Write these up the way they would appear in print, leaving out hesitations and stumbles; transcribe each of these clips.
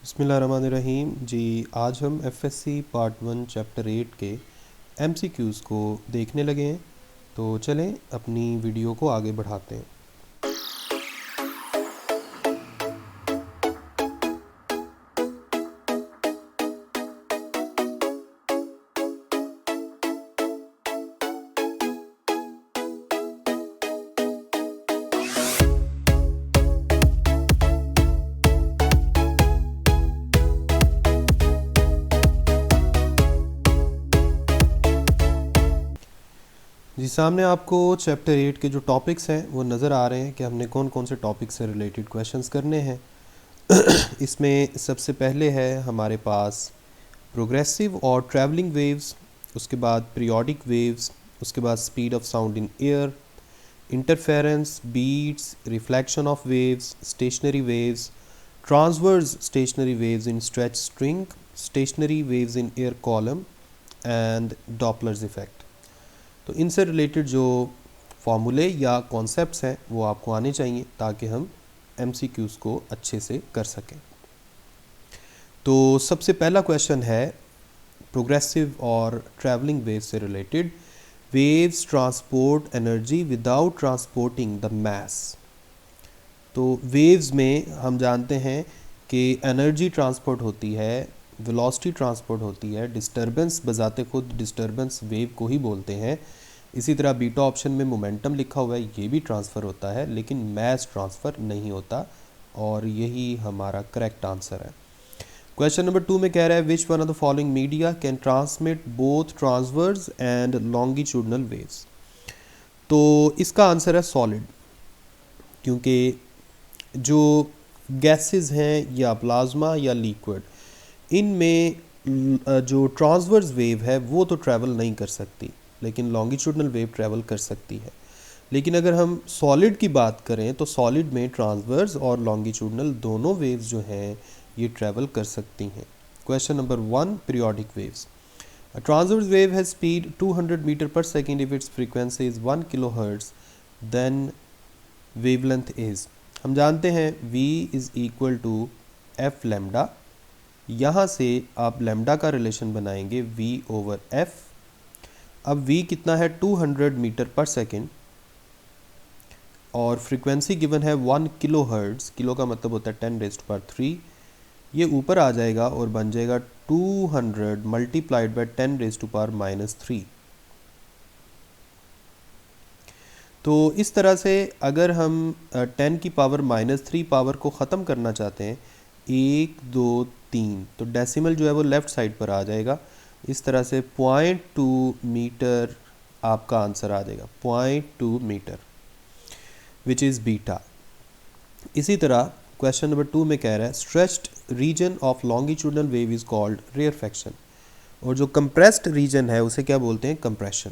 बिस्मिल्लाहिर्रहमानिर्रहीम जी। आज हम एफएससी पार्ट 1 चैप्टर 8 के एमसीक्यूज़ को देखने लगे हैं। तो चलें अपनी वीडियो को आगे बढ़ाते हैं। जी, सामने आपको चैप्टर 8 के जो टॉपिक्स हैं वो नज़र आ रहे हैं कि हमने कौन कौन से टॉपिक से रिलेटेड क्वेश्चंस करने हैं। इसमें सबसे पहले है हमारे पास प्रोग्रेसिव और ट्रैवलिंग वेव्स, उसके बाद पीरियोडिक वेव्स, उसके बाद speed of sound in air, interference, beats, reflection of waves, stationary waves, transverse stationary waves in stretch string, stationary waves in air column and Doppler's effect. तो इनसे related जो फॉर्मूले या concepts हैं वो आपको आने चाहिए ताकि हम एमसीक्यूज़ को अच्छे से कर सकें। तो सबसे पहला क्वेश्चन है प्रोग्रेसिव और ट्रैवलिंग वेव से related, waves transport energy without transporting the mass. तो वेव्स में हम जानते हैं कि एनर्जी ट्रांसपोर्ट होती है, वेलोसिटी ट्रांसपोर्ट होती है, डिस्टर्बेंस बजाते खुद डिस्टर्बेंस वेव को ही बोलते हैं। इसी तरह बीटा ऑप्शन में मोमेंटम लिखा हुआ है, ये भी ट्रांसफ़र होता है लेकिन मैस ट्रांसफ़र नहीं होता, और यही हमारा करेक्ट आंसर है। क्वेश्चन नंबर 2 में कह रहा है which one of the following media can transmit both transverse and longitudinal waves. तो इसका आंसर है सॉलिड, क्योंकि जो गैसेस हैं या प्लाज्मा या लिक्विड, इनमें जो ट्रांसवर्स वेव है वो तो ट्रैवल नहीं कर सकती, लेकिन लॉन्गिट्यूडनल वेव ट्रैवल कर सकती है। लेकिन अगर हम सॉलिड की बात करें तो सॉलिड में ट्रांसवर्स और लॉन्गिट्यूडनल दोनों वेव्स जो हैं ये ट्रैवल कर सकती हैं। Question number 1, periodic waves. A transverse wave has speed 200 meter per second if its frequency is 1 kilohertz, then wavelength is। हम जानते हैं v is equal to f lambda। यहाँ से आप लैम्डा का रिलेशन बनाएंगे v ओवर f। अब v कितना है 200 मीटर पर सेकेंड, और फ्रीक्वेंसी गिवन है 1 किलो हर्ट्ज़। किलो का मतलब होता है 10⁻³ ये ऊपर आ जाएगा और बन जाएगा 200 मल्टीप्लाइड बाई 10⁻³ तो इस तरह से अगर हम 10⁻³ पावर को ख़त्म करना चाहते हैं 1 2 3, तो डेसिमल जो है वो लेफ़्ट साइड पर आ जाएगा। इस तरह से 0.2 मीटर आपका आंसर आ जाएगा, 0.2 मीटर विच इज़ बीटा। इसी तरह क्वेश्चन नंबर 2 में कह रहा है stretched region of longitudinal wave is called rarefaction, और जो कंप्रेस्ड रीजन है उसे क्या बोलते हैं, कंप्रेशन।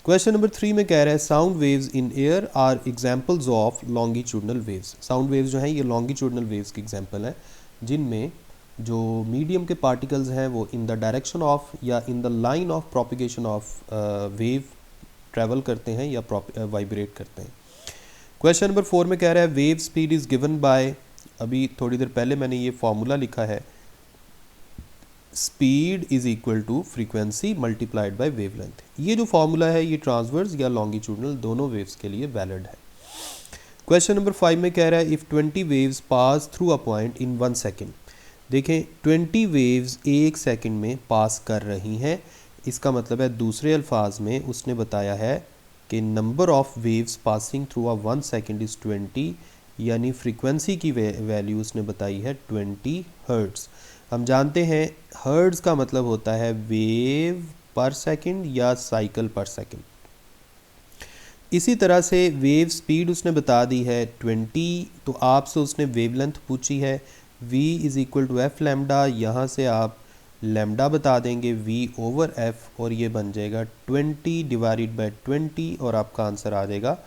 क्वेश्चन नंबर 3 में कह रहा है sound waves in air are examples of longitudinal waves. Sound waves जो हैं ये लॉन्गिट्यूडनल वेव्स के एग्जाम्पल हैं, जिनमें जो मीडियम के पार्टिकल्स हैं वो इन द डायरेक्शन ऑफ या in the line of propagation of wave travel करते हैं या वाइब्रेट करते हैं। क्वेश्चन नंबर 4 में कह रहा है wave speed is given by, अभी थोड़ी देर पहले मैंने ये फॉर्मूला लिखा है, speed is equal to frequency multiplied by wavelength. ये जो फॉर्मूला है ये ट्रांसवर्स या लॉन्गिट्यूडनल दोनों वेव्स के लिए वैलिड है। क्वेश्चन नंबर 5 में कह रहा है if 20 waves pass through a point in 1 second. देखें 20 वेव्स 1 सेकेंड में पास कर रही हैं, इसका मतलब है दूसरे अल्फाज में उसने बताया है कि number of waves passing through a 1 second is 20, यानी फ्रीक्वेंसी की वैल्यू उसने बताई है 20 हर्ट्ज़। हम जानते हैं हर्ट्ज़ का मतलब होता है वेव पर सेकेंड या साइकिल पर सेकेंड। इसी तरह से वेव स्पीड उसने बता दी है 20, तो आपसे उसने वेवलेंथ पूछी है v is equal to f lambda. यहाँ से आप लैम्डा बता देंगे v ओवर f, और ये बन जाएगा 20 डिवाइडेड बाई 20, और आपका आंसर आ जाएगा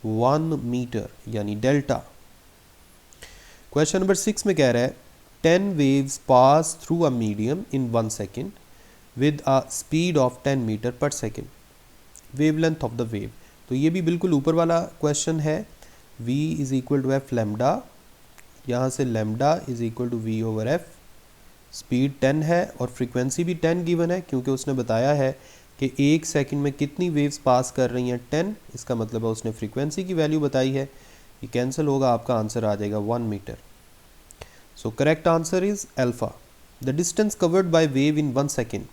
1 मीटर यानी डेल्टा। क्वेश्चन नंबर 6 में कह रहा है 10 waves pass through a medium in 1 second with a speed of 10 metre per second, wavelength of the wave. तो ये भी बिल्कुल ऊपर वाला क्वेश्चन है, v is equal to f lambda. यहाँ से lambda is equal to v over f, speed 10 है और फ्रीक्वेंसी भी 10 गिवन है क्योंकि उसने बताया है कि 1 सेकंड में कितनी वेव्स पास कर रही हैं 10, इसका मतलब है उसने फ्रीक्वेंसी की वैल्यू बताई है। ये कैंसिल होगा, आपका आंसर आ जाएगा 1 metre. So correct answer is alpha. The distance covered by wave in 1 second,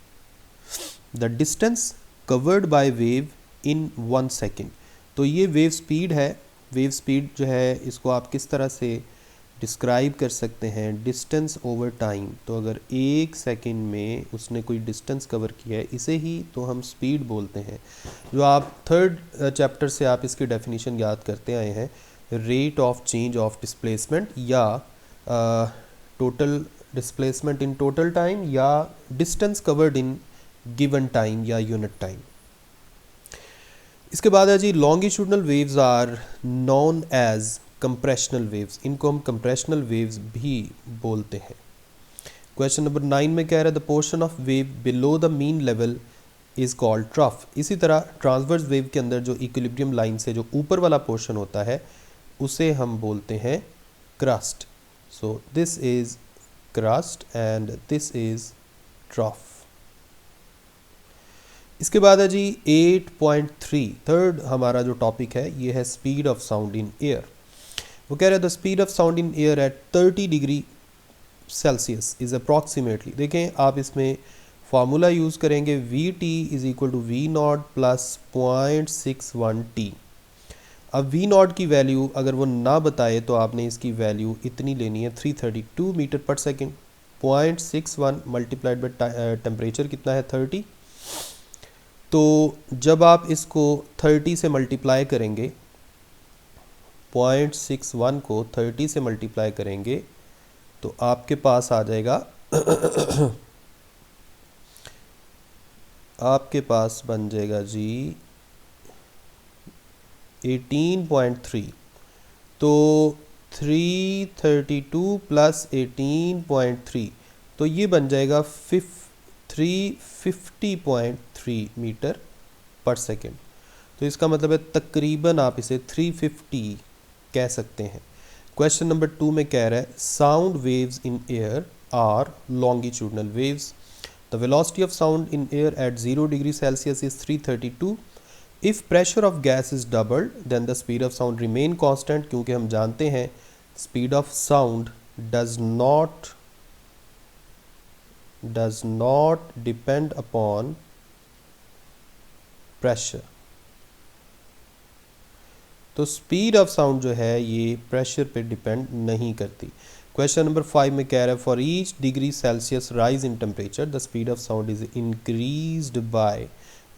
the distance covered by wave in 1 second, तो ये वेव स्पीड है। वेव स्पीड जो है इसको आप किस तरह से डिस्क्राइब कर सकते हैं, डिस्टेंस ओवर टाइम। तो अगर 1 सेकेंड में उसने कोई डिस्टेंस कवर किया है, इसे ही तो हम स्पीड बोलते हैं। जो आप थर्ड चैप्टर से आप इसकी डेफिनेशन याद करते आए हैं, rate of change of displacement या total displacement in total time या distance covered in given time या यूनिट टाइम। इसके बाद है जी longitudinal waves are known as compressional waves, इनको हम कंप्रेशनल वेव्स भी बोलते हैं। क्वेश्चन नंबर 9 में कह रहा है the portion of wave below the mean level is called trough. इसी तरह ट्रांसवर्स वेव के अंदर जो इक्विलिब्रियम लाइन से जो ऊपर वाला पोर्शन होता है उसे हम बोलते हैं crust. So this is crust and this is trough. इसके बाद है जी 8.3, थर्ड हमारा जो टॉपिक है ये है speed of sound in air. वो कह रहे हैं the speed of sound in air at 30 degree Celsius is approximately, देखें आप इसमें फार्मूला यूज़ करेंगे v t is equal to v naught plus 0.61 t. अब वी नॉट की वैल्यू अगर वो ना बताए तो आपने इसकी वैल्यू इतनी लेनी है 332 metre per second. 0.61 multiplied by temperature कितना है 30, तो जब आप इसको 30 से मल्टीप्लाई करेंगे, 0.61 को 30 से मल्टीप्लाई करेंगे तो आपके पास आ जाएगा आपके पास बन जाएगा जी 18.3। तो 332 प्लस 18.3 तो ये बन जाएगा 350.3 मीटर पर सेकेंड। तो इसका मतलब है तकरीबन आप इसे 350 कह सकते हैं। क्वेश्चन नंबर 2 में कह रहा है sound waves in air are longitudinal waves. The velocity of sound in air at 0 degree Celsius is 332। If pressure of gas is doubled then the speed of sound remain constant, क्योंकि हम जानते हैं speed of sound does not depend upon pressure. तो speed of sound जो है ये pressure पे depend नहीं करती। क्वेश्चन नंबर 5 में कह रहा है for each degree Celsius rise in temperature the speed of sound is increased by,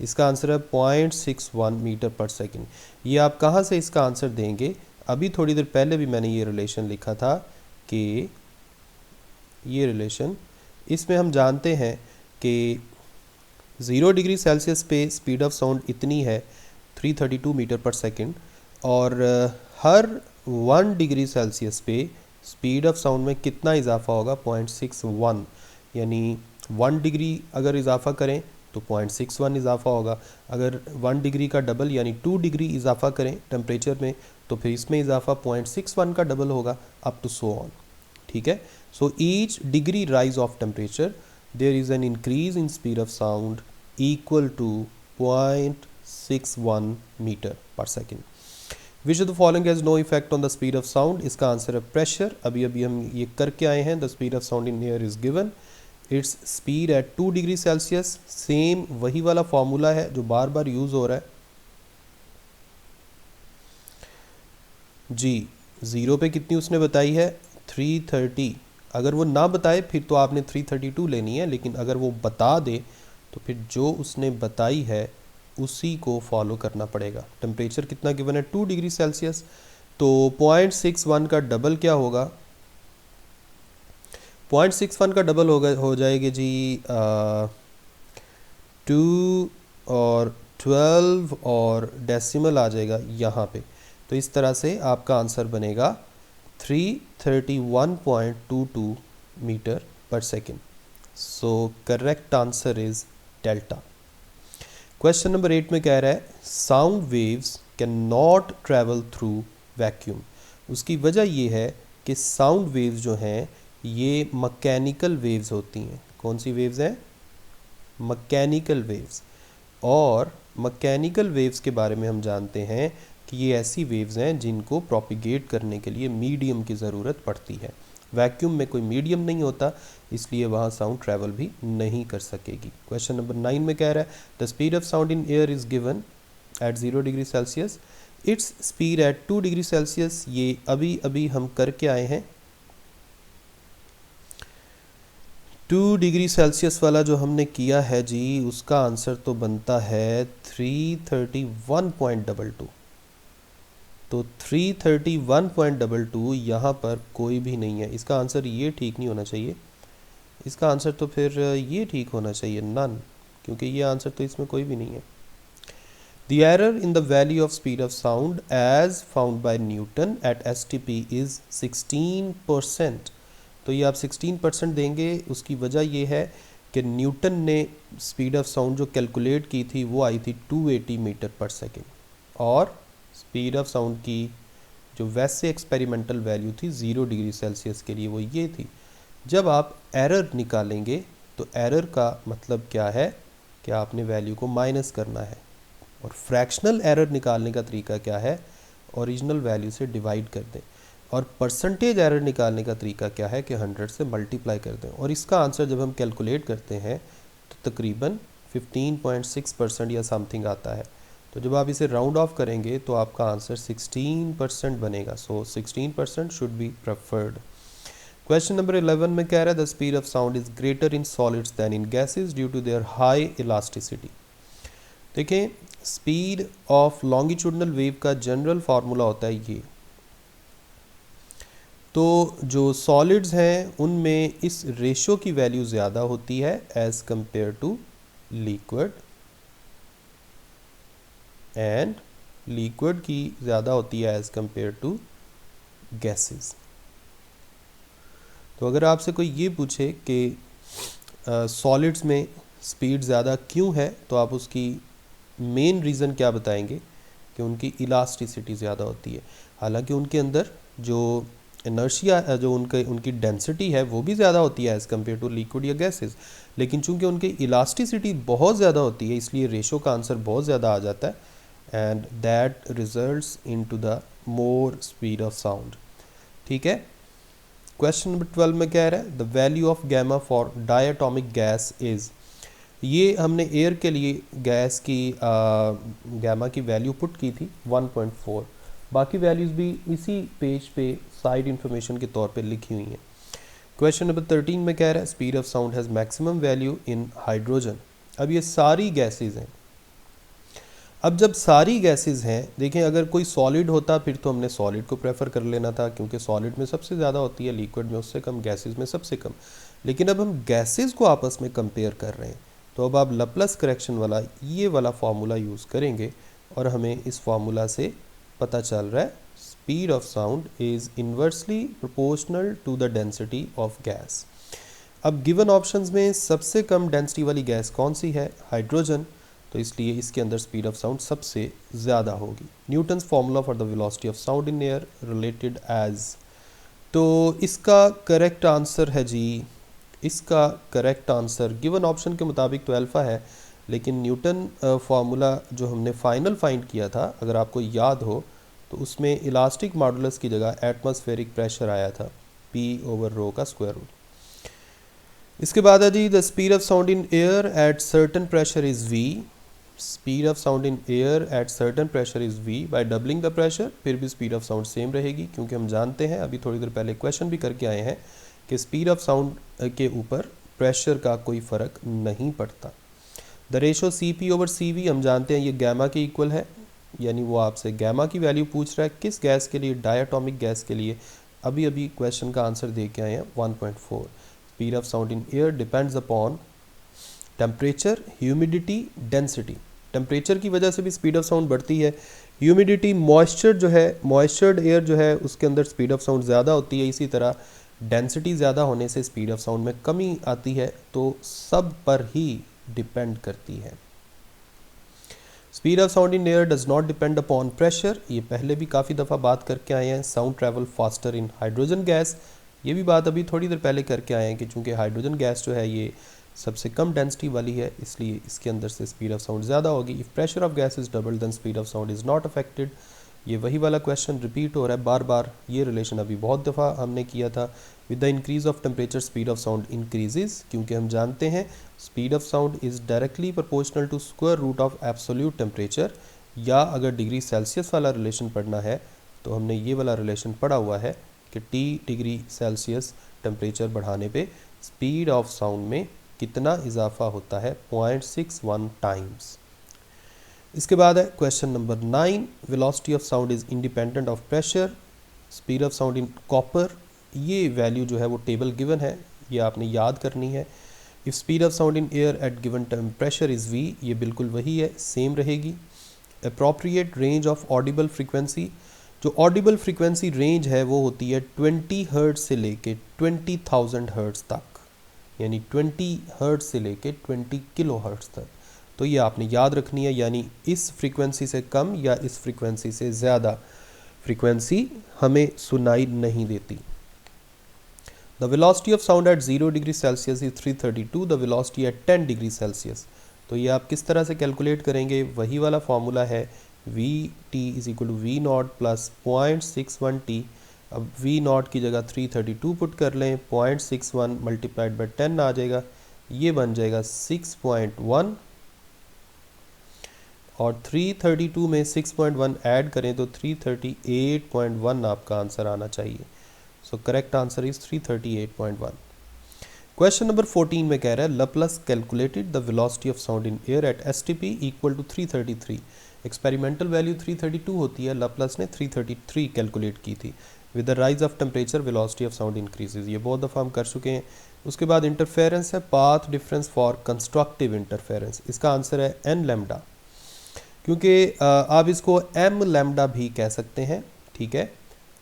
इसका आंसर है 0.61 मीटर पर सेकेंड। ये आप कहाँ से इसका आंसर देंगे, अभी थोड़ी देर पहले भी मैंने ये रिलेशन लिखा था कि ये रिलेशन, इसमें हम जानते हैं कि 0 डिग्री सेल्सियस पे स्पीड ऑफ साउंड इतनी है 332 मीटर पर सेकेंड और हर 1 डिग्री सेल्सियस पे स्पीड ऑफ साउंड में कितना इजाफा होगा 0.61, यानी 1 डिग्री अगर इजाफा करें तो 0.61 इजाफा होगा। अगर 1 डिग्री का डबल यानी 2 डिग्री इजाफा करें टेम्परेचर में तो फिर इसमें इजाफा 0.61 का डबल होगा अप टू सो ऑन। ठीक है, so each degree rise of temperature there is an increase in speed of sound equal to 0.61 metre per second. Which of the following has no effect on the speed of sound, इसका answer है pressure. अभी हम ये करके आए हैं। The speed of sound in air is given, it's speed at 2 degree Celsius, same वही वाला फॉर्मूला है जो बार बार यूज हो रहा है जी। 0 पे कितनी उसने बताई है 330, अगर वो ना बताए फिर तो आपने 332 लेनी है, लेकिन अगर वो बता दे तो फिर जो उसने बताई है उसी को फॉलो करना पड़ेगा। टेम्परेचर कितना गिवन है 2 डिग्री सेल्सियस, तो 0.61 का डबल क्या होगा, 0.61 का डबल हो जाएगी जी 2 और 12 और डेसिमल आ जाएगा यहाँ पे। तो इस तरह से आपका आंसर बनेगा 331.22 metre per second. So correct answer is delta. Question number 8 में कह रहा है sound waves can not travel through vacuum. उसकी वजह ये है कि साउंड वेव्स जो हैं ये मैकेनिकल वेव्स होती हैं। कौन सी वेव्स हैं? Mechanical waves. और मैकेनिकल वेव्स के बारे में हम जानते हैं कि ये ऐसी वेव्स हैं जिनको प्रोपिगेट करने के लिए मीडियम की ज़रूरत पड़ती है। वैक्यूम में कोई मीडियम नहीं होता, इसलिए वहाँ साउंड ट्रैवल भी नहीं कर सकेगी। क्वेश्चन नंबर 9 में कह रहा है the speed of sound in air is given at 0 degree Celsius, it's speed at 2 degree Celsius. ये अभी अभी हम करके आए हैं। 2 डिग्री सेल्सियस वाला जो हमने किया है जी, उसका आंसर तो बनता है 331.22। तो 331.22 यहाँ पर कोई भी नहीं है। इसका आंसर ये ठीक नहीं होना चाहिए, इसका आंसर तो फिर ये ठीक होना चाहिए, नन, क्योंकि ये आंसर तो इसमें कोई भी नहीं है। The error in the value of speed of sound as found by Newton at STP is 16%। तो ये आप 16% देंगे, उसकी वजह ये है कि न्यूटन ने स्पीड ऑफ साउंड जो कैलकुलेट की थी वो आई थी 280 मीटर पर सेकेंड, और स्पीड ऑफ साउंड की जो वैसे एक्सपेरिमेंटल वैल्यू थी 0 डिग्री सेल्सियस के लिए वो ये थी। जब आप एरर निकालेंगे तो एरर का मतलब क्या है कि आपने वैल्यू को माइनस करना है, और फ्रैक्शनल एरर निकालने का तरीका क्या है? ओरिजिनल वैल्यू से डिवाइड कर दें। और परसेंटेज एरर निकालने का तरीका क्या है कि 100 से मल्टीप्लाई कर दें। और इसका आंसर जब हम कैलकुलेट करते हैं तो तकरीबन 15.6% या समथिंग आता है। तो जब आप इसे राउंड ऑफ करेंगे तो आपका आंसर 16% बनेगा। So 16% should be preferred. Question number 11 में कह रहा है the speed of sound is greater in solids than in gases due to their high elasticity. देखें, स्पीड ऑफ लॉन्गिट्यूडनल वेव का जनरल फार्मूला होता है ये। तो जो सॉलिड्स हैं उनमें इस रेशो की वैल्यू ज़्यादा होती है as compare to liquid, and liquid की ज़्यादा होती है एज़ कंपेयर टू गैसेस। तो अगर आपसे कोई ये पूछे कि सॉलिड्स में स्पीड ज़्यादा क्यों है, तो आप उसकी मेन रीज़न क्या बताएंगे? कि उनकी इलास्टिसिटी ज़्यादा होती है। हालांकि उनके अंदर जो इनर्शिया, जो उनकी डेंसिटी है वो भी ज़्यादा होती है एज़ कम्पेयर टू लिक्विड या गैसेस, लेकिन चूंकि उनकी इलास्टिसिटी बहुत ज़्यादा होती है इसलिए रेशो का आंसर बहुत ज़्यादा आ जाता है, and that results into the more speed of sound. ठीक है। क्वेश्चन नंबर 12 में कह रहा है the value of gamma for diatomic gas is. ये हमने एयर के लिए गैस की गैमा की वैल्यू पुट की थी 1.4। बाकी वैल्यूज़ भी इसी पेज पे साइड इन्फॉर्मेशन के तौर पे लिखी हुई हैं। क्वेश्चन नंबर 13 में कह रहा है speed of sound has maximum value in hydrogen. अब ये सारी गैसेज हैं। अब जब सारी गैसेज हैं, देखें अगर कोई सॉलिड होता फिर तो हमने सॉलिड को प्रेफर कर लेना था क्योंकि सॉलिड में सबसे ज़्यादा होती है, लिक्विड में उससे कम, गैसेज में सबसे कम। लेकिन अब हम गैसेज को आपस में कंपेयर कर रहे हैं, तो अब आप लैप्लेस करेक्शन वाला ये वाला फार्मूला यूज़ करेंगे और हमें इस फार्मूला से पता चल रहा है speed of sound is inversely proportional to the density of gas. अब गिवन ऑप्शंस में सबसे कम डेंसिटी वाली गैस कौन सी है? हाइड्रोजन। तो इसलिए इसके अंदर स्पीड ऑफ साउंड सबसे ज़्यादा होगी। Newton's formula for the velocity of sound in air related as. तो इसका करेक्ट आंसर है जी, इसका करेक्ट आंसर गिवन ऑप्शन के मुताबिक तो अल्फ़ा है, लेकिन न्यूटन फार्मूला जो हमने फाइनल फाइंड किया था, अगर आपको याद हो तो उसमें इलास्टिक मॉडुलस की जगह एटमॉस्फेरिक प्रेशर आया था, P/ρ का स्क्वायर रूट। इसके बाद है जी the speed of sound in air at certain pressure is V। Speed of sound in air at certain pressure is V। By doubling the pressure फिर भी स्पीड ऑफ साउंड सेम रहेगी, क्योंकि हम जानते हैं, अभी थोड़ी देर पहले क्वेश्चन भी करके आए हैं कि स्पीड ऑफ साउंड के ऊपर प्रेशर का कोई फ़र्क नहीं पड़ता। द रेशो CP/CV हम जानते हैं ये गैमा के इक्वल है, यानी वो आपसे गैमा की वैल्यू पूछ रहा है किस गैस के लिए? डायटोमिक गैस के लिए। अभी अभी क्वेश्चन का आंसर दे के आए हैं 1.4। Speed of sound in air depends upon temperature, humidity, density. Temperature की वजह से भी स्पीड ऑफ साउंड बढ़ती है। ह्यूमिडिटी, मॉइस्चर जो है, मॉइस्चर्ड एयर जो है उसके अंदर स्पीड ऑफ साउंड ज़्यादा होती है। इसी तरह डेंसिटी ज़्यादा होने से स्पीड ऑफ साउंड में कमी आती है। तो सब पर ही डिपेंड करती है। Speed of sound in air does not depend upon pressure, ये पहले भी काफ़ी दफ़ा बात करके आए हैं। Sound travel faster in hydrogen gas, ये भी बात अभी थोड़ी देर पहले करके आए हैं कि चूँकि हाइड्रोजन गैस जो है ये सबसे कम डेंसिटी वाली है, इसलिए इसके अंदर से स्पीड ऑफ साउंड ज़्यादा होगी। If pressure of gas is double then speed of sound is not affected. ये वही वाला क्वेश्चन रिपीट हो रहा है बार बार, ये रिलेशन अभी बहुत दफ़ा हमने किया था। With the increase of temperature speed of sound increases, क्योंकि हम जानते हैं speed of sound is directly proportional to square root of absolute temperature, या अगर डिग्री सेल्सियस वाला रिलेशन पढ़ना है तो हमने ये वाला रिलेशन पढ़ा हुआ है कि T डिग्री सेल्सियस टेम्परेचर बढ़ाने पे स्पीड ऑफ साउंड में कितना इजाफा होता है, 0.61 टाइम्स। इसके बाद है question number 9, velocity of sound is independent of pressure, speed of sound in copper, ये वैल्यू जो है वो टेबल गिवन है, ये आपने याद करनी है। If speed of sound in air eight given temperature is V, ये बिल्कुल वही है, सेम रहेगी। Appropriate range of Audible frequency, जो ऑडिबल फ्रीक्वेंसी रेंज है वो होती है 20 हर्ट्ज से लेके 20,000 हर्ट्ज तक, यानी 20 हर्ट्ज से लेके 20 किलो हर्ट्ज तक। तो ये आपने याद रखनी है, यानी इस फ्रीक्वेंसी से कम या इस फ्रीक्वेंसी से ज़्यादा फ्रीक्वेंसी हमें सुनाई नहीं देती। The velocity of sound eight 0 degree Celsius is 332, the velocity at 10 degree Celsius. तो ये आप किस तरह से कैलकुलेट करेंगे, वही वाला फॉर्मूला है v t is equal to v naught plus 0.61 t. अब वी नॉट की जगह 332 पुट कर लें, 0.61 मल्टीप्लाइड बाई 10 आ जाएगा, ये बन जाएगा 6.1, और 332 में 6.1 ऐड करें तो 338.1 आपका आंसर आना चाहिए। So correct answer is 338.1। Question number 14 में कह रहा है Laplace calculated the velocity of sound in air at STP equal to 333। Experimental value 332 होती है, लैपलास ने 333 कैलकुलेट की थी। With the rise of temperature velocity of sound increases, ये बहुत दफ़ा हम कर चुके हैं। उसके बाद इंटरफेरेंस है, path difference for constructive interference, इसका आंसर है एन लैम्डा, क्योंकि आप इसको एम लैम्डा भी कह सकते हैं, ठीक है।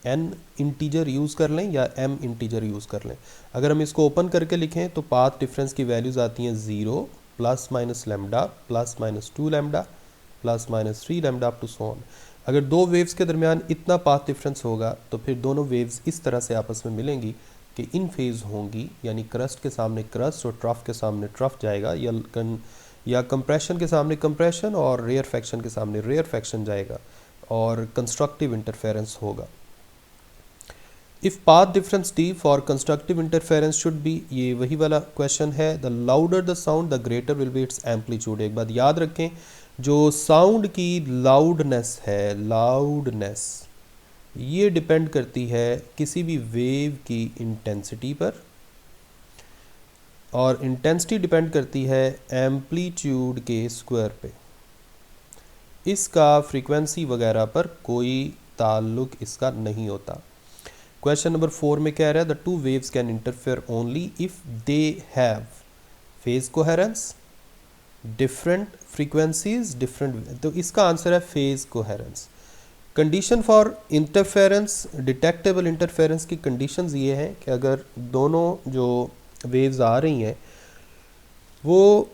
एन इंटीजर यूज़ कर लें या एम इंटीजर यूज़ कर लें। अगर हम इसको ओपन करके लिखें तो पाथ डिफरेंस की वैल्यूज़ आती हैं 0 plus minus lambda plus minus 2 lambda plus minus 3 lambda up to so on. अगर दो वेव्स के दरमियान इतना पाथ डिफरेंस होगा तो फिर दोनों वेव्स इस तरह से आपस में मिलेंगी कि इन फेज़ होंगी, यानी क्रस्ट के सामने क्रस्ट और ट्रफ के सामने ट्रफ जाएगा, या कंप्रेशन के सामने कंप्रेशन और रेयर फैक्शन के सामने रेयर फैक्शन जाएगा, और कंस्ट्रक्टिव इंटरफेरेंस होगा। If path difference D for constructive interference should be, ये वही वाला क्वेश्चन है, the louder the sound the greater will be it's amplitude. एक बात याद रखें, जो साउंड की लाउडनेस है, लाउडनेस ये डिपेंड करती है किसी भी वेव की इंटेंसिटी पर, और इंटेंसिटी डिपेंड करती है एम्पलीट्यूड के स्क्वायर पे। इसका फ्रीक्वेंसी वगैरह पर कोई ताल्लुक इसका नहीं होता। क्वेश्चन नंबर 4 में कह रहा है the two waves can interfere only if they have phase coherence, different frequencies different, तो इसका आंसर है phase coherence. Condition for interference, detectable interference की कंडीशंस ये हैं कि अगर दोनों जो वेव्स आ रही हैं वो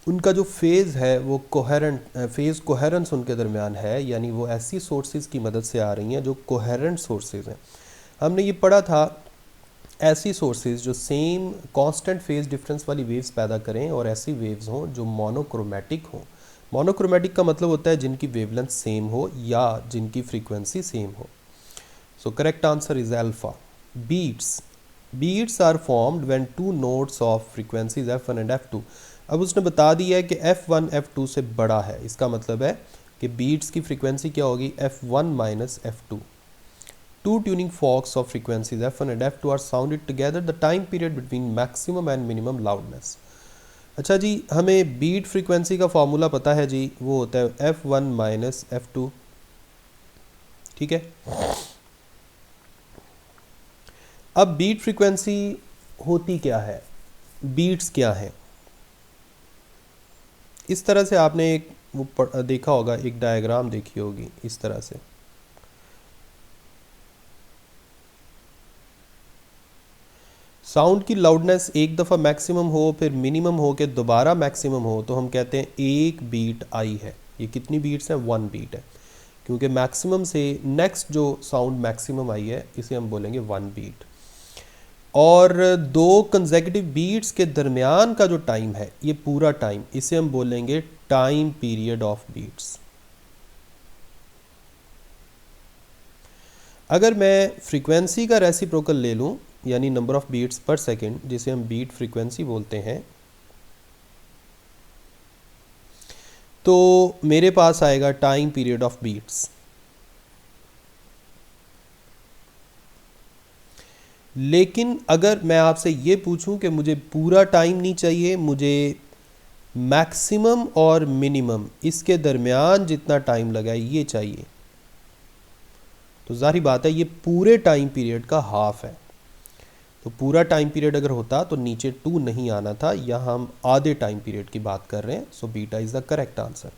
उनका जो फेज़ है वो कोहेरेंट, फेज़ कोहेरेंस उनके दरमियान है, यानी वो ऐसी सोर्सेज की मदद से आ रही हैं जो कोहेरेंट सोर्सेज हैं। हमने ये पढ़ा था ऐसी सोर्सेज जो सेम कांस्टेंट फेज डिफरेंस वाली वेव्स पैदा करें और ऐसी वेव्स हों जो मोनोक्रोमेटिक हों। मोनोक्रोमेटिक का मतलब होता है जिनकी वेवलेंथ सेम हो या जिनकी फ्रीक्वेंसी सेम हो। So correct answer is alpha. Beats are formed when two notes of frequencies f1 and f2। अब उसने बता दिया है कि f1 f2 से बड़ा है, इसका मतलब है कि बीट्स की फ्रीक्वेंसी क्या होगी, f1 minus f2। Two tuning forks of frequencies f1 and f2 are sounded together. The time period between maximum and minimum loudness. अच्छा जी, हमें बीट फ्रीक्वेंसी का फॉर्मूला पता है जी, वो होता है f1 माइनस f2, ठीक है। अब बीट फ्रीक्वेंसी होती क्या है, बीट्स क्या है, इस तरह से आपने एक वो देखा होगा, एक डायग्राम देखी होगी इस तरह से। साउंड की लाउडनेस एक दफ़ा मैक्सिमम हो फिर मिनिमम हो के दोबारा मैक्सिमम हो तो हम कहते हैं एक बीट आई है। ये कितनी बीट्स हैं? 1 बीट है, क्योंकि मैक्सिमम से नेक्स्ट जो साउंड मैक्सिमम आई है इसे हम बोलेंगे 1 बीट। और दो कंसेक्यूटिव बीट्स के दरमियान का जो टाइम है, ये पूरा टाइम, इसे हम बोलेंगे टाइम पीरियड ऑफ बीट्स। अगर मैं फ्रीक्वेंसी का रेसिप्रोकल ले लूं, यानी number of beats per second, जिसे हम बीट फ्रीक्वेंसी बोलते हैं, तो मेरे पास आएगा टाइम पीरियड ऑफ बीट्स। लेकिन अगर मैं आपसे ये पूछूं कि मुझे पूरा टाइम नहीं चाहिए, मुझे मैक्सिमम और मिनिमम इसके दरमियान जितना टाइम लगा है ये चाहिए, तो जाहिर बात है ये पूरे टाइम पीरियड का हाफ है। तो पूरा टाइम पीरियड अगर होता तो नीचे 2 नहीं आना था, यहाँ हम आधे टाइम पीरियड की बात कर रहे हैं। So beta is the correct answer.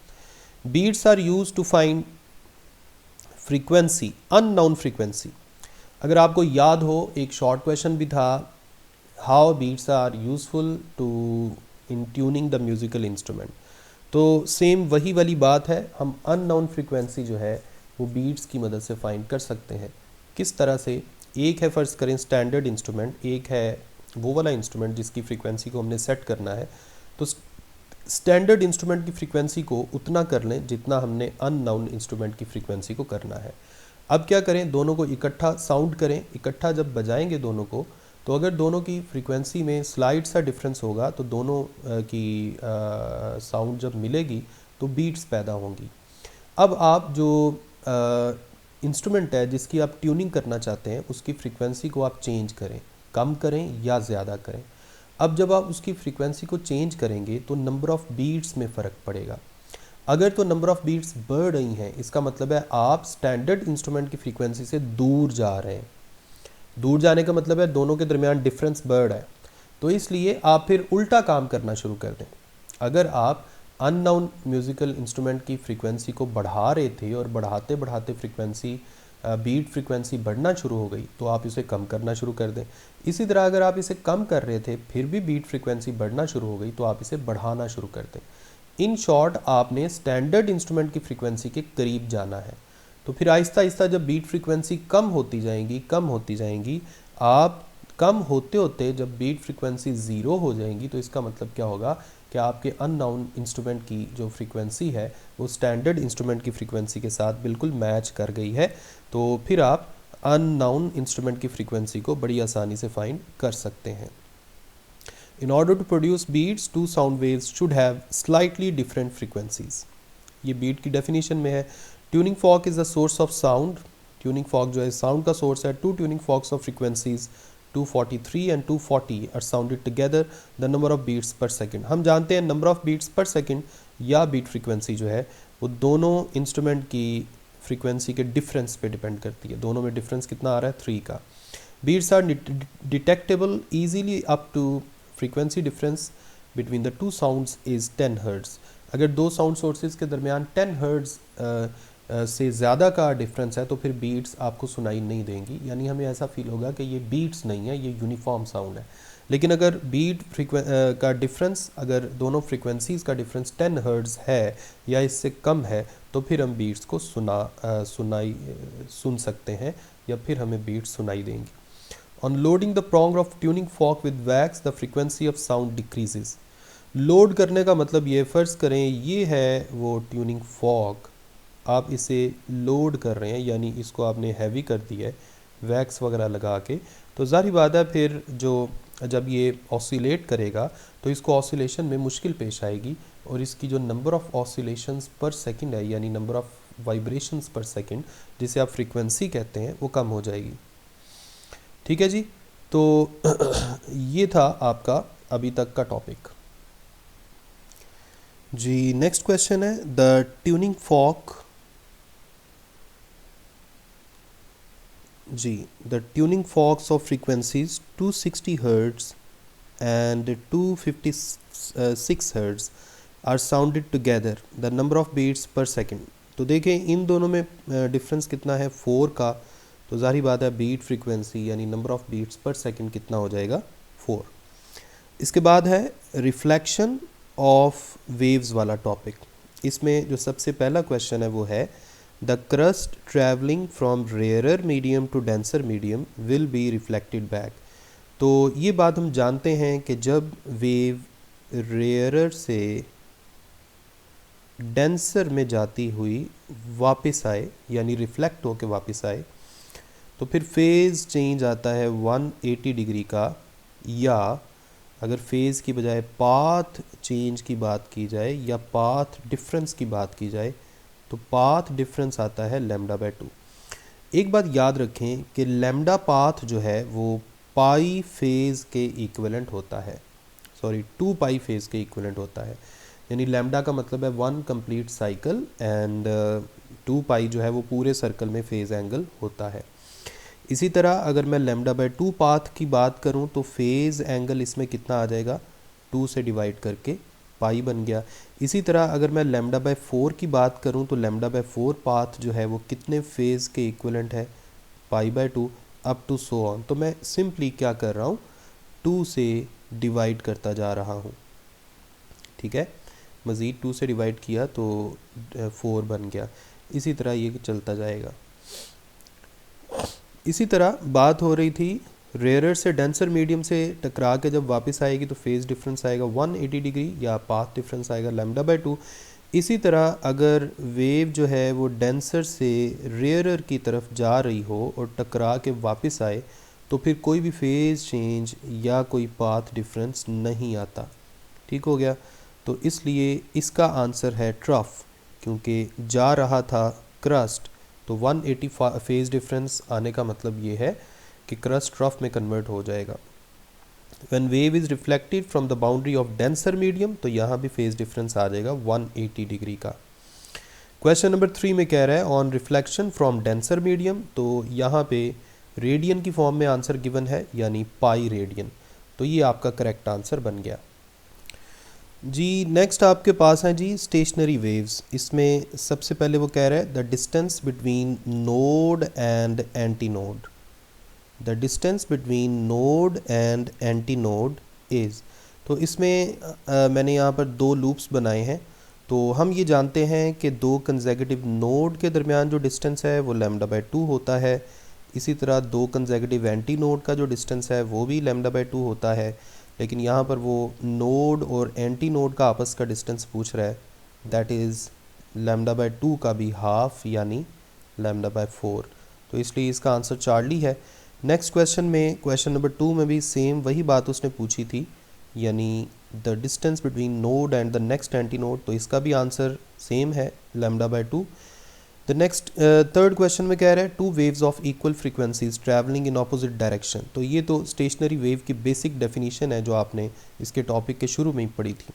Beats are use to find frequency, unknown frequency. अगर आपको याद हो, एक शॉर्ट क्वेश्चन भी था, how beats are useful to in tuning the musical instrument. तो सेम वही वाली बात है, हम अननोन फ्रीक्वेंसी जो है वो बीट्स की मदद से फाइंड कर सकते हैं। किस तरह से? एक है, फ़र्ज़ करें स्टैंडर्ड इंस्ट्रूमेंट, एक है वो वाला इंस्ट्रूमेंट जिसकी फ्रीक्वेंसी को हमने सेट करना है। तो स्टैंडर्ड इंस्ट्रूमेंट की फ्रीक्वेंसी को उतना कर लें जितना हमने अननोन इंस्ट्रूमेंट की फ्रीक्वेंसी को करना है। अब क्या करें, दोनों को इकट्ठा साउंड करें, इकट्ठा जब बजाएंगे दोनों को, तो अगर दोनों की फ्रीक्वेंसी में स्लाइड सा डिफरेंस होगा तो दोनों की साउंड जब मिलेगी तो बीट्स पैदा होंगी। अब आप जो इंस्ट्रूमेंट है जिसकी आप ट्यूनिंग करना चाहते हैं उसकी फ्रीक्वेंसी को आप चेंज करें, कम करें या ज़्यादा करें। अब जब आप उसकी फ्रीक्वेंसी को चेंज करेंगे तो नंबर ऑफ़ बीट्स में फ़र्क पड़ेगा। अगर तो नंबर ऑफ़ बीट्स बढ़ रही हैं, इसका मतलब है आप स्टैंडर्ड इंस्ट्रूमेंट की फ्रीक्वेंसी से दूर जा रहे हैं। दूर जाने का मतलब है दोनों के दरमियान डिफरेंस बढ़ है, तो इसलिए आप फिर उल्टा काम करना शुरू कर दें। अगर आप अननोन म्यूज़िकल इंस्ट्रूमेंट की फ्रीक्वेंसी को बढ़ा रहे थे और बढ़ाते बढ़ाते फ्रीक्वेंसी बीट फ्रीक्वेंसी बढ़ना शुरू हो गई तो आप इसे कम करना शुरू कर दें। इसी तरह अगर आप इसे कम कर रहे थे फिर भी बीट फ्रीक्वेंसी बढ़ना शुरू हो गई तो आप इसे बढ़ाना शुरू कर दें। इन शॉर्ट, आपने स्टैंडर्ड इंस्ट्रूमेंट की फ्रीक्वेंसी के करीब जाना है। तो फिर आहिस्ता आहिस्ता जब बीट फ्रीक्वेंसी कम होती जाएंगी, आप कम होते होते जब बीट फ्रीक्वेंसी ज़ीरो हो जाएंगी तो इसका मतलब क्या होगा कि आपके अननोन इंस्ट्रूमेंट की जो फ्रीक्वेंसी है वो स्टैंडर्ड इंस्ट्रूमेंट की फ्रीक्वेंसी के साथ बिल्कुल मैच कर गई है। तो फिर आप अननोन इंस्ट्रूमेंट की फ्रीक्वेंसी को बड़ी आसानी से फाइंड कर सकते हैं। In order to produce beats, two sound waves should have slightly different frequencies. ये बीट की डेफिनेशन में है। Tuning fork is the source of sound. Tuning fork जो है साउंड का सोर्स है। Two tuning forks of frequencies 243 and 240 are sounded together the number of beats per second. हम जानते हैं number of beats per second या beat frequency जो है वो दोनों इंस्ट्रूमेंट की फ्रीक्वेंसी के डिफरेंस पे डिपेंड करती है। दोनों में डिफरेंस कितना आ रहा है? 3 का। Beats are detectable easily up to frequency difference between the two sounds is 10 hertz. अगर दो साउंड सोर्सेज के दरमियान 10 हर्ट्ज़ से ज़्यादा का डिफरेंस है तो फिर बीट्स आपको सुनाई नहीं देंगी, यानी हमें ऐसा फील होगा कि ये बीट्स नहीं है, ये यूनिफॉर्म साउंड है। लेकिन अगर बीट का डिफरेंस, अगर दोनों फ्रीक्वेंसीज़ का डिफरेंस 10 हर्ट्ज़ है या इससे कम है तो फिर हम बीट्स को सुन सकते हैं या फिर हमें बीट्स सुनाई देंगी। On loading the prong of tuning fork with wax, the frequency of sound decreases. Load करने का मतलब ये, फ़र्ज़ करें ये है वो ट्यूनिंग फॉर्क, आप इसे लोड कर रहे हैं, यानी इसको आपने हैवी कर दिया है वैक्स वगैरह लगा के, तो ज़ाहिर बात है फिर जब ये ऑसिलेट करेगा तो इसको ऑसिलेशन में मुश्किल पेश आएगी और इसकी जो नंबर ऑफ़ ऑसिलेशंस पर सेकंड है, यानी नंबर ऑफ़ वाइब्रेशंस पर सेकंड, जिसे आप फ्रीक्वेंसी कहते हैं, वो कम हो जाएगी। ठीक है जी, तो ये था आपका अभी तक का टॉपिक जी। नेक्स्ट क्वेश्चन है द ट्यूनिंग फॉर्क जी, the tuning forks of frequencies 260 hertz and 256 hertz are sounded together the number of beats per second. तो देखें इन दोनों में डिफरेंस कितना है? 4 का। तो ज़ाहिर बात है बीट फ्रीक्वेंसी यानी number of beats per second कितना हो जाएगा? 4। इसके बाद है रिफ्लेक्शन ऑफ वेव्स वाला टॉपिक। इसमें जो सबसे पहला क्वेश्चन है वो है the crest travelling from rarer medium to denser medium will be reflected back. तो ये बात हम जानते हैं कि जब वेव रेयरर से डेंसर में जाती हुई वापस आए, यानी रिफ्लेक्ट होकर वापस आए, तो फिर फेज़ चेंज आता है 180 डिग्री का, या अगर फेज़ की बजाय पाथ चेंज की बात की जाए या पाथ डिफरेंस की बात की जाए तो पाथ डिफरेंस आता है λ/2। एक बात याद रखें कि लैम्डा पाथ जो है वो पाई फेज़ के इक्विवेलेंट होता है, 2 पाई फेज़ के इक्विवेलेंट होता है। यानी लैम्डा का मतलब है 1 कंप्लीट साइकिल एंड 2 पाई जो है वो पूरे सर्कल में फेज़ एंगल होता है। इसी तरह अगर मैं λ/2 पाथ की बात करूं तो फेज़ एंगल इसमें कितना आ जाएगा, 2 से डिवाइड करके पाई बन गया। इसी तरह अगर मैं λ/4 की बात करूं तो λ/4 पाथ जो है वो कितने फेज़ के इक्विवेलेंट है, π/2 अप टू सो ऑन। तो मैं सिंपली क्या कर रहा हूं, 2 से डिवाइड करता जा रहा हूं। ठीक है, मज़ीद 2 से डिवाइड किया तो 4 बन गया। इसी तरह ये चलता जाएगा। इसी तरह बात हो रही थी रेयरर से डेंसर मीडियम से टकरा के जब वापस आएगी तो फेज़ डिफरेंस आएगा 180 डिग्री या पाथ डिफरेंस आएगा λ/2। इसी तरह अगर वेव जो है वो डेंसर से रेयरर की तरफ जा रही हो और टकरा के वापस आए तो फिर कोई भी फेज़ चेंज या कोई पाथ डिफरेंस नहीं आता। ठीक हो गया, तो इसलिए इसका आंसर है ट्रफ, क्योंकि जा रहा था क्रस्ट तो 180 फेज़ डिफरेंस आने का मतलब ये है कि क्रस्ट ट्रफ में कन्वर्ट हो जाएगा। When wave is reflected from the boundary of denser medium तो यहाँ भी फेज़ डिफरेंस आ जाएगा 180 डिग्री का। क्वेश्चन नंबर 3 में कह रहा है on reflection from denser medium, तो यहाँ पे रेडियन की फॉर्म में आंसर गिवन है यानी पाई रेडियन, तो ये आपका करेक्ट आंसर बन गया जी। नेक्स्ट आपके पास है जी स्टेशनरी वेव्स। इसमें सबसे पहले वो कह रहा है the distance between node and anti node, the distance between node and anti node is. तो इसमें मैंने यहाँ पर 2 लूप्स बनाए हैं। तो हम ये जानते हैं कि 2 कंसेक्यूटिव नोड के दरमियान जो डिस्टेंस है वो λ/2 होता है। इसी तरह 2 कंसेक्यूटिव एंटी नोड का जो डिस्टेंस है वो भी λ/2 होता है। लेकिन यहाँ पर वो नोड और एंटी नोड का आपस का डिस्टेंस पूछ रहा है, दैट इज़ λ/2 का भी हाफ यानी λ/4, तो इसलिए इसका आंसर चार्ली है। नेक्स्ट क्वेश्चन में, क्वेश्चन नंबर 2 में भी सेम वही बात उसने पूछी थी, यानी the distance between node and the next anti node, तो इसका भी आंसर सेम है λ/2। द नेक्स्ट थर्ड क्वेश्चन में कह रहा है 2 waves of equal frequencies travelling in opposite direction. तो ये तो स्टेशनरी वेव की बेसिक डेफिनेशन है जो आपने इसके टॉपिक के शुरू में ही पढ़ी थी।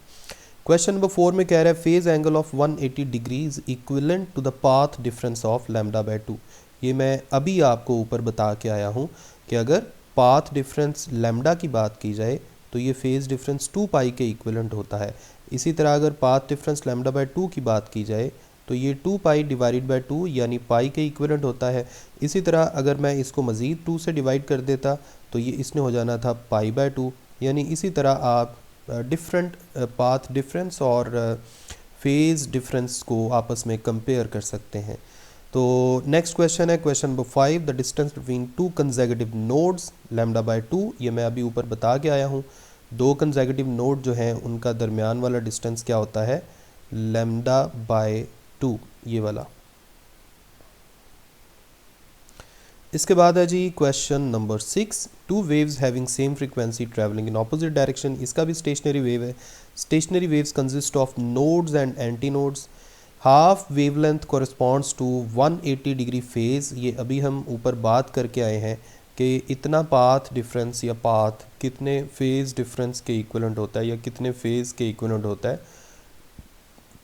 क्वेश्चन नंबर 4 में कह रहा है phase angle of 180 degrees equivalent to the path difference of λ/2। ये मैं अभी आपको ऊपर बता के आया हूँ कि अगर पाथ डिफरेंस लैम्डा की बात की जाए तो ये फेज़ डिफरेंस 2 पाई के इक्विवेलेंट होता है। इसी तरह अगर पाथ डिफरेंस λ/2 की बात की जाए तो ये 2 पाई डिवाइडेड बाई 2 यानी पाई के इक्विवेलेंट होता है। इसी तरह अगर मैं इसको मज़ीद 2 से डिवाइड कर देता तो ये इसने हो जाना था π/2। यानी इसी तरह आप डिफरेंट पाथ डिफरेंस और फेज़ डिफरेंस को आपस में कंपेयर कर सकते हैं। तो नेक्स्ट क्वेश्चन है question number 5, the distance between 2 consecutive nodes λ/2। ये मैं अभी ऊपर बता के आया हूँ, 2 कंसेक्यूटिव नोड जो हैं उनका दरमियान वाला डिस्टेंस क्या होता है, λ/2, ये वाला। इसके बाद है जी question number 6, 2 waves having same frequency travelling in opposite direction. इसका भी स्टेशनरी वेव है। Stationary waves consist of nodes and anti nodes. Half wavelength corresponds to 180 degree phase. ये अभी हम ऊपर बात करके आए हैं कि इतना पाथ डिफरेंस या पाथ कितने फेज़ डिफरेंस के इक्विवेलेंट होता है या कितने फेज़ के इक्विवेलेंट होता है।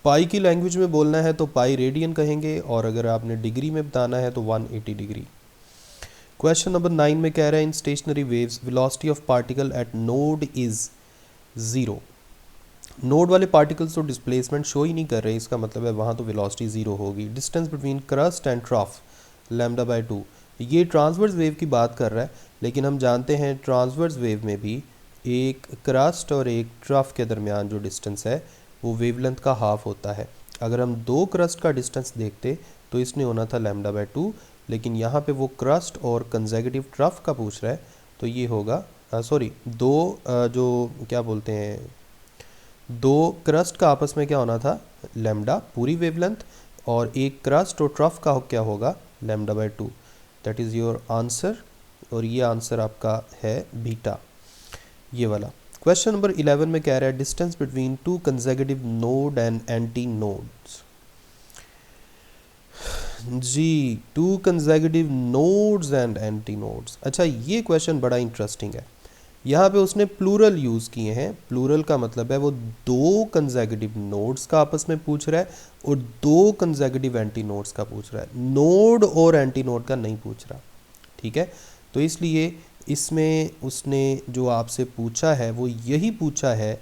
पाई की लैंग्वेज में बोलना है तो पाई रेडियन कहेंगे, और अगर आपने डिग्री में बताना है तो 180 डिग्री। क्वेश्चन नंबर 9 में कह रहा है in stationary waves velocity of particle at node is 0। Node वाले पार्टिकल्स तो डिस्प्लेसमेंट शो ही नहीं कर रहे, इसका मतलब है वहाँ तो वेलोसिटी 0 होगी। Distance between crest and trough λ/2। ये ट्रांसवर्स वेव की बात कर रहा है, लेकिन हम जानते हैं ट्रांसवर्स वेव में भी एक क्रस्ट और एक ट्रफ के दरमियान जो डिस्टेंस है वो वेवलेंथ का हाफ होता है। अगर हम दो क्रस्ट का डिस्टेंस देखते तो इसने होना था λ/2, लेकिन यहाँ पे वो क्रस्ट और कंसेक्यूटिव ट्रफ का पूछ रहा है तो ये होगा दो जो क्या बोलते हैं, दो क्रस्ट का आपस में क्या होना था लैम्डा पूरी वेवलेंथ, और एक क्रस्ट और ट्रफ का क्या होगा λ/2। दैट इज़ योर आंसर, और ये आंसर आपका है बीटा, ये वाला। क्वेश्चन नंबर 11 में कह रहा है distance between two consecutive node and anti nodes. जी, two consecutive nodes and anti nodes. अच्छा, ये क्वेश्चन बड़ा इंटरेस्टिंग है। यहाँ पे उसने प्लूरल यूज़ किए हैं। प्लूरल का मतलब है वो दो कंसेक्यूटिव नोड्स का आपस में पूछ रहा है और दो कंसेक्यूटिव एंटी नोड्स का पूछ रहा है, नोड और एंटी नोड का नहीं पूछ रहा। ठीक है, तो इसलिए इसमें उसने जो आपसे पूछा है वो यही पूछा है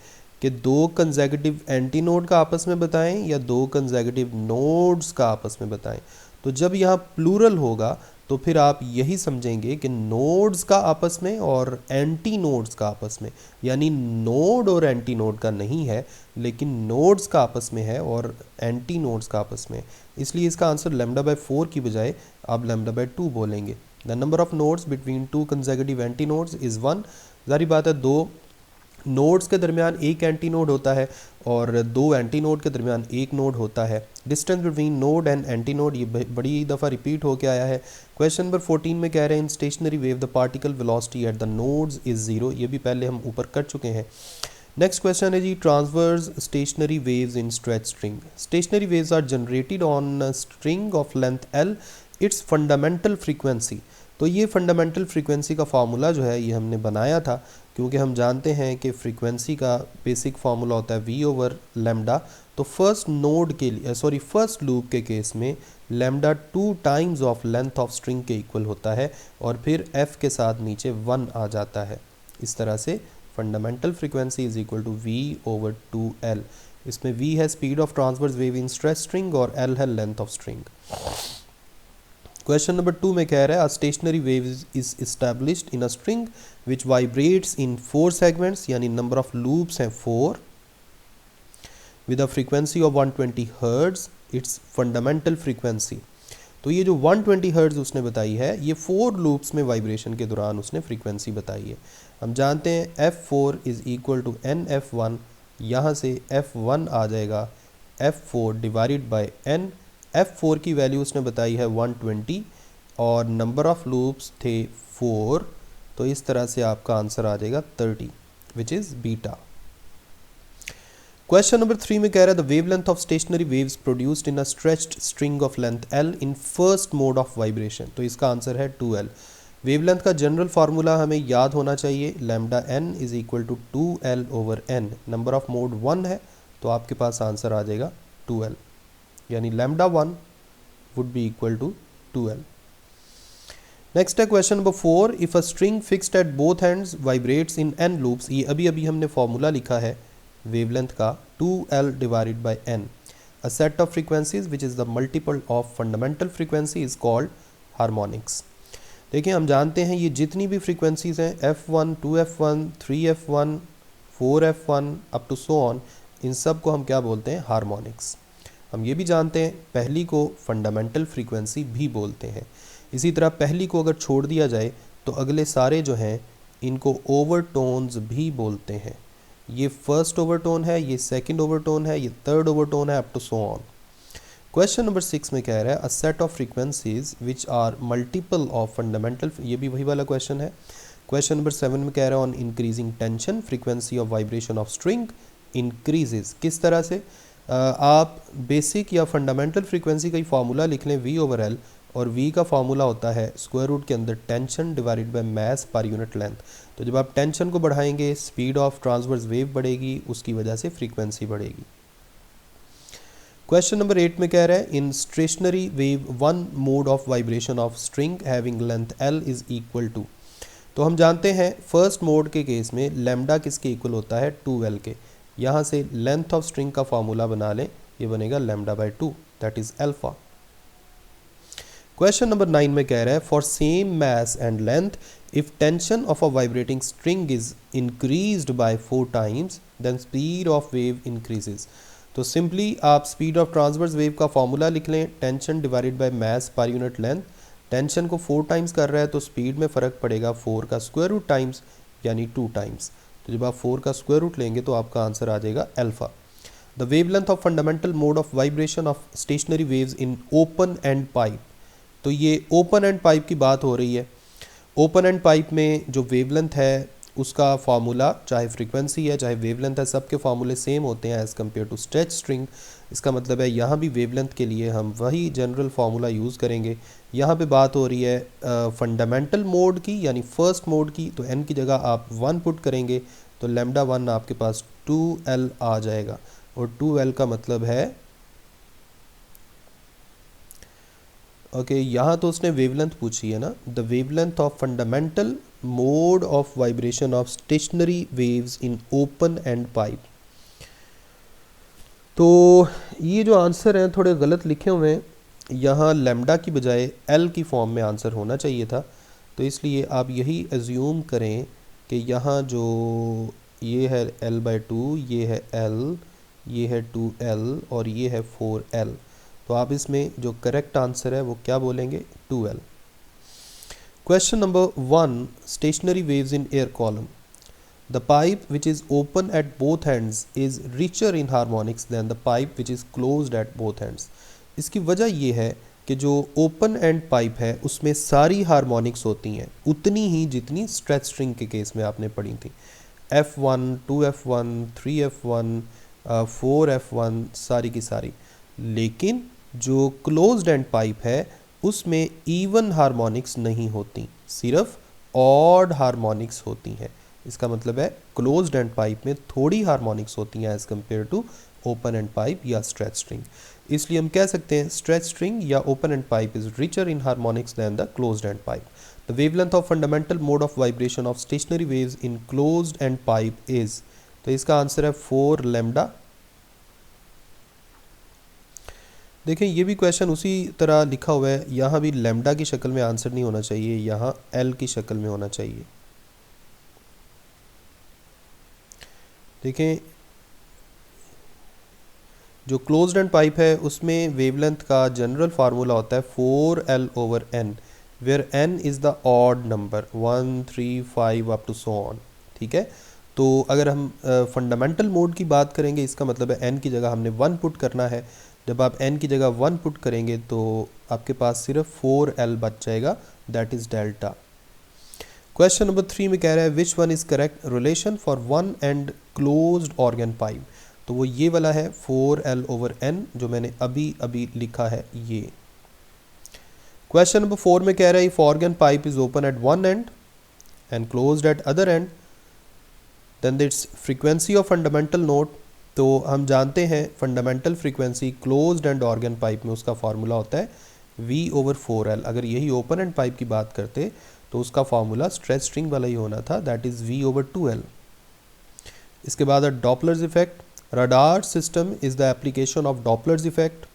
कि दो कंसेक्यूटिव एंटी नोड का आपस में बताएं या दो कंसेक्यूटिव नोड्स का आपस में बताएं। तो जब यहाँ प्लूरल होगा तो फिर आप यही समझेंगे कि नोड्स का आपस में और एंटी नोड्स का आपस में, यानी नोड और एंटी नोड का नहीं है लेकिन नोड्स का आपस में है और एंटी नोड्स का आपस में। इसलिए इसका आंसर λ/4 की बजाय आप λ/2 बोलेंगे। The number of nodes between two consecutive anti nodes is 1। जारी बात है, दो नोड्स के दरमियान एक एंटी नोड होता है और दो एंटी नोड के दरमियान एक नोड होता है। Distance between node and anti node ये बड़ी दफ़ा रिपीट होकर आया है। क्वेश्चन नंबर 14 में कह रहे हैं in stationary wave the particle velocity at the nodes is 0। ये भी पहले हम ऊपर कर चुके हैं। नेक्स्ट क्वेश्चन है जी transverse stationary waves in stretch string. Stationary waves are generated on string of length L, it's fundamental frequency. तो ये फंडामेंटल फ्रीक्वेंसी का फार्मूला जो है ये हमने बनाया था, क्योंकि हम जानते हैं कि फ्रीक्वेंसी का बेसिक फार्मूला होता है v/λ। तो फर्स्ट नोड के लिए फर्स्ट लूप के केस में λ 2 times of length of string के इक्वल होता है और फिर f के साथ नीचे 1 आ जाता है। इस तरह से fundamental frequency is equal to v/2L। इसमें v है speed of transverse wave in stretch string और L है length of string. Question number 2 में कह रहा है a stationary wave is established in a string which vibrates in 4 segments, यानी number of loops हैं 4, with a frequency of 120 hertz, it's fundamental frequency. तो ये जो 120 हर्ट्ज उसने बताई है ये 4 लूप्स में वाइब्रेशन के दौरान उसने फ्रीक्वेंसी बताई है। हम जानते हैं F4 is equal to NF1, यहाँ से F1 आ जाएगा F4 divided by N। F4 की वैल्यू उसने बताई है 120 और नंबर ऑफ लूप्स थे 4, तो इस तरह से आपका आंसर आ जाएगा 30 which is beta. Question number 3 में कह रहा है the wavelength of stationary waves produced in a stretched string of length L in first mode of vibration. तो इसका आंसर है 2L। वेवलेंथ का जनरल फार्मूला हमें याद होना चाहिए, λN is equal to 2L/N। Number of mode 1 है तो आपके पास आंसर आ जाएगा 2L, यानी λ1 would be equal to 2L। Next है question number 4, if a string fixed at both ends vibrates in n loops. ये अभी हमने फॉर्मूला लिखा है वेवलेंथ का 2L divided by n। A set of frequencies which is the multiple of fundamental frequency is called harmonics. देखिए हम जानते हैं ये जितनी भी फ्रीक्वेंसीज हैं F1, 2F1, 3F1, 4F1 up to so on, इन सब को हम क्या बोलते हैं, हार्मोनिक्स। हम ये भी जानते हैं पहली को फंडामेंटल फ्रीक्वेंसी भी बोलते हैं। इसी तरह पहली को अगर छोड़ दिया जाए तो अगले सारे जो हैं इनको ओवरटोन्स भी बोलते हैं। ये फर्स्ट ओवरटोन है, ये सेकंड ओवरटोन है, ये थर्ड ओवरटोन है, up to so on. Question number 6 में कह रहा है a set of frequencies which are multiple of fundamental, ये भी वही वाला क्वेश्चन है। क्वेश्चन नंबर 7 में कह रहा है on increasing tension frequency of vibration of string increases. किस तरह से? आप बेसिक या फंडामेंटल फ्रीक्वेंसी का ही फार्मूला लिख लें v/L, और v का फार्मूला होता है स्क्वायर रूट के अंदर tension divided by mass per unit length. तो जब आप टेंशन को बढ़ाएंगे स्पीड ऑफ ट्रांसवर्स वेव बढ़ेगी, उसकी वजह से फ्रीक्वेंसी बढ़ेगी। क्वेश्चन नंबर 8 में कह रहा है in stationary wave one mode of vibration of string having length L is equal to. तो हम जानते हैं फर्स्ट मोड के केस में लैम्डा किसके इक्वल होता है, 2L के। यहाँ से लेंथ ऑफ स्ट्रिंग का फार्मूला बना लें, ये बनेगा λ/2 that is alpha. Question number 9 में कह रहा है for same mass and length if tension of a vibrating string is increased by 4 times then speed of wave increases. तो सिंपली आप स्पीड ऑफ ट्रांसवर्स वेव का फॉर्मूला लिख लें, tension divided by mass per unit length. Tension को 4 times कर रहा है तो स्पीड में फ़र्क पड़ेगा 4 का स्क्वायर रूट टाइम्स यानी 2 टाइम्स। तो जब आप 4 का स्क्वायर रूट लेंगे तो आपका आंसर आ जाएगा alpha. The wavelength of fundamental mode of vibration of stationary waves in open end pipe. तो ये ओपन एंड पाइप की बात हो रही है। ओपन एंड पाइप में जो वेवलेंथ है उसका फार्मूला, चाहे फ्रीक्वेंसी है चाहे वेवलेंथ है, सबके फार्मूले सेम होते हैं as compare to stretch string. इसका मतलब है यहाँ भी वेवलेंथ के लिए हम वही जनरल फार्मूला यूज़ करेंगे। यहाँ पे बात हो रही है फंडामेंटल मोड की यानी फर्स्ट मोड की, तो n की जगह आप 1 पुट करेंगे तो लैम्डा 1 आपके पास 2l आ जाएगा। और 2l का मतलब है ओके यहाँ तो उसने वेवलेंथ पूछी है ना, the wavelength of fundamental mode of vibration of stationary waves in open end pipe. तो ये जो आंसर हैं थोड़े गलत लिखे हुए हैं, यहाँ लैम्डा की बजाय एल की फॉर्म में आंसर होना चाहिए था। तो इसलिए आप यही एज्यूम करें कि यहाँ जो ये है l/2, ये है l, ये है 2l और ये है 4l। तो आप इसमें जो करेक्ट आंसर है वो क्या बोलेंगे, 2l। Question number 1, stationery waves in air column. The pipe which is open at both ends is richer in harmonics than the pipe which is closed at both ends। इसकी वजह ये है कि जो ओपन एंड पाइप है उसमें सारी harmonics होती हैं उतनी ही जितनी स्ट्रेच स्ट्रिंग के केस में आपने पढ़ी थी। F1, 2F1, 3F1, 4F1 सारी की सारी। लेकिन जो क्लोज्ड एंड पाइप है उसमें इवन हारमोनिक्स नहीं होती, सिर्फ ऑड हारमोनिक्स होती हैं। इसका मतलब है क्लोज्ड एंड पाइप में थोड़ी हारमोनिक्स होती हैं as compare to open end pipe या स्ट्रेच स्ट्रिंग। इसलिए हम कह सकते हैं स्ट्रेच स्ट्रिंग या open end pipe is richer in harmonics than the closed end pipe. The wavelength of fundamental mode of vibration of stationary waves in closed end pipe is, तो इसका answer है 4 lambda. देखें ये भी question उसी तरह लिखा हुआ है, यहाँ भी लैम्डा की शक्ल में आंसर नहीं होना चाहिए, यहाँ एल की शक्ल में होना चाहिए। देखें जो क्लोज्ड एंड पाइप है उसमें वेवलेंथ का जनरल फार्मूला होता है 4l/n, where n is the odd number 1, 3, 5 up to so on. ठीक है, तो अगर हम फंडामेंटल मोड की बात करेंगे इसका मतलब है n की जगह हमने 1 पुट करना है। जब आप n की जगह 1 पुट करेंगे तो आपके पास सिर्फ 4l बच जाएगा, that is delta. Question number 3 में कह रहा है which one is correct relation for one and closed organ pipe. तो वो ये वाला है 4l/n जो मैंने अभी लिखा है ये। क्वेश्चन नंबर 4 में कह रहा है if organ pipe is open at one end and closed at other end then its frequency of fundamental note. तो हम जानते हैं fundamental frequency closed end organ pipe में उसका फार्मूला होता है V/4l। अगर यही ओपन एंड पाइप की बात करते तो उसका फार्मूला स्ट्रेच स्ट्रिंग वाला ही होना था, दैट इज़ V/2l। इसके बाद Doppler's effect. Radar system is the application of Doppler's effect.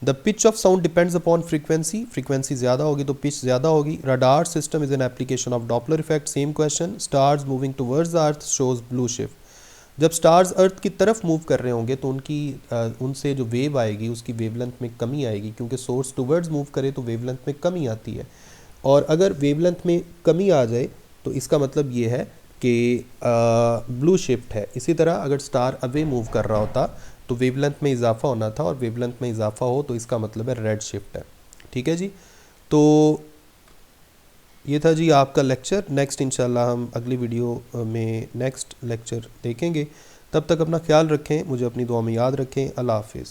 The pitch of sound depends upon frequency, frequency ज़्यादा होगी तो पिच ज़्यादा होगी। Radar system is an application of Doppler effect. Same question. Stars moving towards the earth shows blue shift. जब stars अर्थ की तरफ move कर रहे होंगे तो उनसे जो वेव आएगी उसकी वेवलेंथ में कमी आएगी, क्योंकि सोर्स टुवर्ड्स मूव करे तो वेवलेंथ में कमी आती है। और अगर वेवलेंथ में कमी आ जाए तो इसका मतलब ये है कि ब्लू शिफ्ट है। इसी तरह अगर स्टार अवे मूव कर रहा होता तो वेवलेंथ में इजाफा होना था, और वेवलेंथ में इजाफा हो तो इसका मतलब है रेड शिफ्ट है। ठीक है जी, तो ये था जी आपका लेक्चर। नेक्स्ट इंशाल्लाह हम अगली वीडियो में नेक्स्ट लेक्चर देखेंगे। तब तक अपना ख्याल रखें, मुझे अपनी दुआ में याद रखें। अल्लाह हाफिज़।